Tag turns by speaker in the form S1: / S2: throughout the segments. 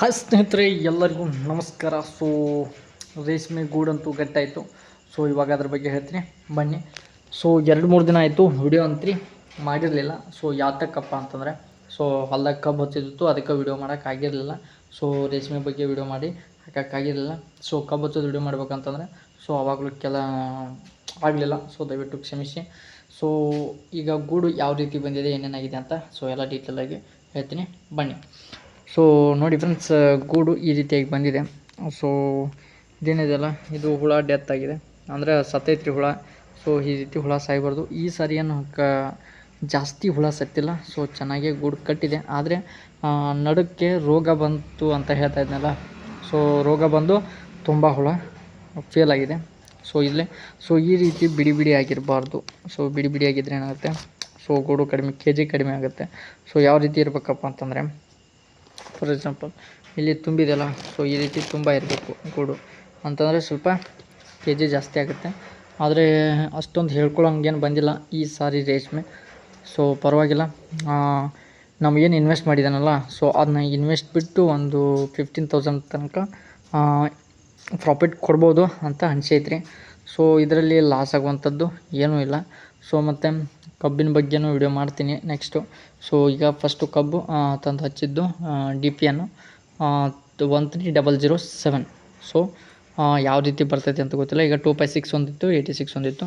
S1: Hi ಸ್ನೇಹಿತರೆ, ಎಲ್ಲರಿಗೂ ನಮಸ್ಕಾರ. ರೇಷ್ಮೆ ಗೂಡಂತೂ ಗಟ್ಟಾಯಿತು. ಇವಾಗ ಅದ್ರ ಬಗ್ಗೆ ಹೇಳ್ತೀನಿ ಬನ್ನಿ. 2-3 ದಿನ ಆಯಿತು ವಿಡಿಯೋ ಅಂತ್ರಿ ಮಾಡಿರಲಿಲ್ಲ. ಯಾತಕ್ಕಪ್ಪ ಅಂತಂದರೆ ಹೊಲ್ದಾಗ ಕಬ್ಬು ಹಚ್ಚಿದಿತ್ತು, ಅದಕ್ಕೆ ವಿಡಿಯೋ ಮಾಡೋಕ್ಕಾಗಿರಲಿಲ್ಲ. ರೇಷ್ಮೆ ಬಗ್ಗೆ ವಿಡಿಯೋ ಮಾಡಿ ಹಾಕೋಕ್ಕಾಗಿರಲಿಲ್ಲ. ಕಬ್ಬು ಹಚ್ಚೋದು ವಿಡಿಯೋ ಮಾಡ್ಬೇಕಂತಂದರೆ ಆವಾಗಲೂ ಆಗಲಿಲ್ಲ. ದಯವಿಟ್ಟು ಕ್ಷಮಿಸಿ. ಈಗ ಗೂಡು ಯಾವ ರೀತಿ ಬಂದಿದೆ, ಏನೇನಾಗಿದೆ ಅಂತ ಎಲ್ಲ ಡೀಟೇಲಾಗಿ ಹೇಳ್ತೀನಿ ಬನ್ನಿ. ನೋಡಿ ಫ್ರೆಂಡ್ಸ್, ಗೂಡು ಈ ರೀತಿಯಾಗಿ ಬಂದಿದೆ. ಇದೇನಿದೆಯಲ್ಲ, ಇದು ಹುಳ ಡೆತ್ ಆಗಿದೆ, ಅಂದರೆ ಸತ್ತೈತ್ರಿ ಹುಳ. ಈ ರೀತಿ ಹುಳ ಸಾಯಬಾರ್ದು. ಈ ಸಾರಿ ಏನು ಜಾಸ್ತಿ ಹುಳ ಸತ್ತಿಲ್ಲ. ಚೆನ್ನಾಗೇ ಗೂಡು ಕಟ್ಟಿದೆ. ಆದರೆ ನಡುಕ್ಕೆ ರೋಗ ಬಂತು ಅಂತ ಹೇಳ್ತಾ ಇದ್ನಲ್ಲ, ರೋಗ ಬಂದು ತುಂಬ ಹುಳ ಫೇಲ್ ಆಗಿದೆ. ಇಲ್ಲೇ ಈ ರೀತಿ ಬಿಡಿ ಬಿಡಿ ಆಗಿರಬಾರ್ದು. ಬಿಡಿ ಬಿಡಿ ಆಗಿದ್ರೆ ಏನಾಗುತ್ತೆ, ಗೂಡು ಕಡಿಮೆ KG ಕಡಿಮೆ ಆಗುತ್ತೆ. ಯಾವ ರೀತಿ ಇರಬೇಕಪ್ಪ ಅಂತಂದರೆ, ಫಾರ್ ಎಕ್ಸಾಂಪಲ್ ಇಲ್ಲಿ ತುಂಬಿದೆಯಲ್ಲ, ಈ ರೀತಿ ತುಂಬ ಇರಬೇಕು ಗೂಡು ಅಂತಂದರೆ ಸ್ವಲ್ಪ KG ಜಾಸ್ತಿ ಆಗುತ್ತೆ. ಆದರೆ ಅಷ್ಟೊಂದು ಹೇಳ್ಕೊಳ್ಳೋಂಗೇನು ಬಂದಿಲ್ಲ ಈ ಸಾರಿ ರೇಷ್ಮೆ. ಪರವಾಗಿಲ್ಲ. ನಮಗೇನು ಇನ್ವೆಸ್ಟ್ ಮಾಡಿದ್ದಾನಲ್ಲ, ಅದನ್ನ ಇನ್ವೆಸ್ಟ್ ಬಿಟ್ಟು ಒಂದು 15,000 ತನಕ ಪ್ರಾಫಿಟ್ ಕೊಡ್ಬೋದು ಅಂತ ಅನಿಸೈತ್ರಿ. ಇದರಲ್ಲಿ ಲಾಸ್ ಆಗುವಂಥದ್ದು ಏನೂ ಇಲ್ಲ. ಮತ್ತು ಕಬ್ಬಿನ ಬಗ್ಗೆನೂ ವಿಡಿಯೋ ಮಾಡ್ತೀನಿ ನೆಕ್ಸ್ಟು. ಈಗ ಫಸ್ಟು ಕಬ್ಬು ತಂದು ಹಚ್ಚಿದ್ದು DPN 13007. ಯಾವ ರೀತಿ ಬರ್ತೈತೆ ಅಂತ ಗೊತ್ತಿಲ್ಲ. ಈಗ 256 ಒಂದಿತ್ತು, 86 ಒಂದಿತ್ತು.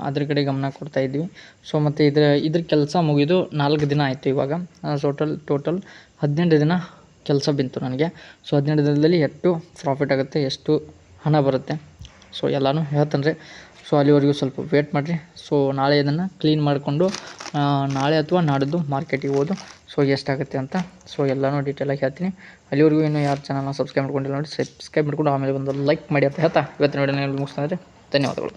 S1: ಅದ್ರ ಕಡೆ ಗಮನ ಕೊಡ್ತಾಯಿದ್ವಿ. ಮತ್ತು ಇದ್ರ ಕೆಲಸ ಮುಗಿದು 4 ದಿನ ಆಯಿತು ಇವಾಗ. ಟೋಟಲ್ 18 ದಿನ ಕೆಲಸ ಬಿತ್ತು ನನಗೆ. 18 ದಿನದಲ್ಲಿ ಎಷ್ಟು ಪ್ರಾಫಿಟ್ ಆಗುತ್ತೆ, ಎಷ್ಟು ಹಣ ಬರುತ್ತೆ, ಎಲ್ಲನೂ ಹೇಳ್ತಾನೆ ರೀ. ಅಲ್ಲಿವರೆಗೂ ಸ್ವಲ್ಪ ವೇಟ್ ಮಾಡಿರಿ. ನಾಳೆ ಇದನ್ನು ಕ್ಲೀನ್ ಮಾಡಿಕೊಂಡು ನಾಳೆ ಅಥವಾ ನಾಡಿದ್ದು ಮಾರ್ಕೆಟಿಗೆ ಹೋದು ಎಷ್ಟಾಗುತ್ತೆ ಅಂತ ಎಲ್ಲನೂ ಡೀಟೇಲಾಗಿ ಹೇಳ್ತೀನಿ. ಅಲ್ಲಿವರೆಗೂ ಇನ್ನೂ ಯಾರು ಚಾನಲ್ನ ಸಬ್ಸ್ಕ್ರೈಬ್ ಮಾಡ್ಕೊಂಡಿಲ್ಲ ನೋಡಿ, ಸಬ್ಸ್ಕ್ರೈಬ್ ಮಾಡ್ಕೊಂಡು ಆಮೇಲೆ ಒಂದು ಲೈಕ್ ಮಾಡಿ ಅಂತ ಹೇಳ್ತಾ ಇವತ್ತಿನ ವಿಡಿಯೋನ ಮುಗಿಸ್ತಾರೆ. ಧನ್ಯವಾದಗಳು.